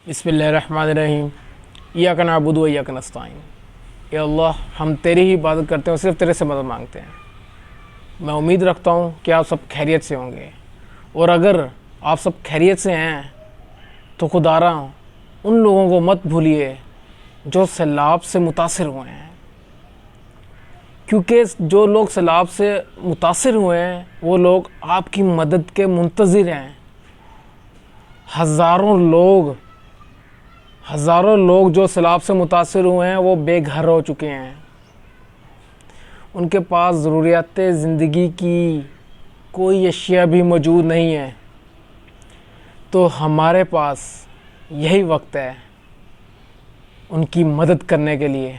बिस्मिल्लाहिर्रहमानिर्रहीम। इय्याका नअबुदु व इय्याका नस्तईन। या अल्लाह, हम तेरी ही इबादत करते हैं और सिर्फ तेरे से मदद मांगते हैं। मैं उम्मीद रखता हूँ कि आप सब खैरियत से होंगे, और अगर आप सब खैरियत से हैं तो खुदारा उन लोगों को मत भूलिए जो सैलाब से मुतासिर हुए हैं, क्योंकि जो लोग सैलाब से मुतासिर हुए हैं वो लोग आपकी मदद के मुंतज़िर हैं। हज़ारों लोग जो सैलाब से मुतासिर हुए हैं वो बेघर हो चुके हैं। उनके पास ज़रूरियात ज़िंदगी की कोई अशिया भी मौजूद नहीं है। तो हमारे पास यही वक्त है उनकी मदद करने के लिए।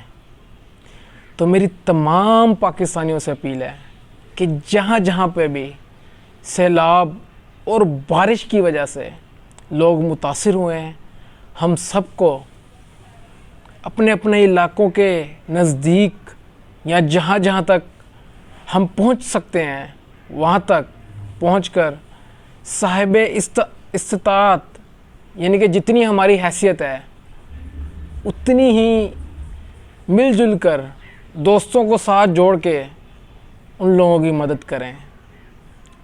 तो मेरी तमाम पाकिस्तानियों से अपील है कि जहाँ जहाँ पे भी सैलाब और बारिश की वजह से लोग मुतासिर हुए हैं, हम सबको अपने अपने इलाक़ों के नज़दीक या जहाँ जहाँ तक हम पहुँच सकते हैं वहाँ तक पहुँचकर साहिब इस्तिताअत यानी कि जितनी हमारी हैसियत है उतनी ही मिलजुल कर दोस्तों को साथ जोड़ के उन लोगों की मदद करें।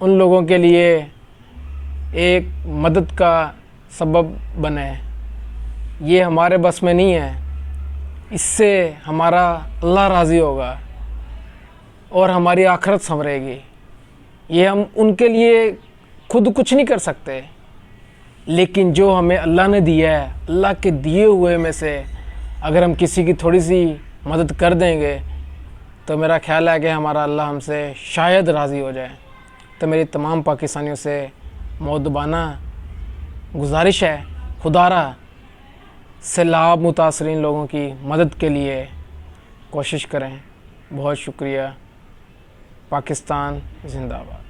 उन लोगों के लिए एक मदद का सबब बने। ये हमारे बस में नहीं है, इससे हमारा अल्लाह राज़ी होगा और हमारी आखिरत संवरेगी। ये हम उनके लिए खुद कुछ नहीं कर सकते, लेकिन जो हमें अल्लाह ने दिया है, अल्लाह के दिए हुए में से अगर हम किसी की थोड़ी सी मदद कर देंगे तो मेरा ख़्याल है कि हमारा अल्लाह हमसे शायद राज़ी हो जाए। तो मेरी तमाम पाकिस्तानियों से मुअद्दबाना गुजारिश है, खुदारा सैलाब मुतासरीन लोगों की मदद के लिए कोशिश करें। बहुत शुक्रिया। पाकिस्तान जिंदाबाद।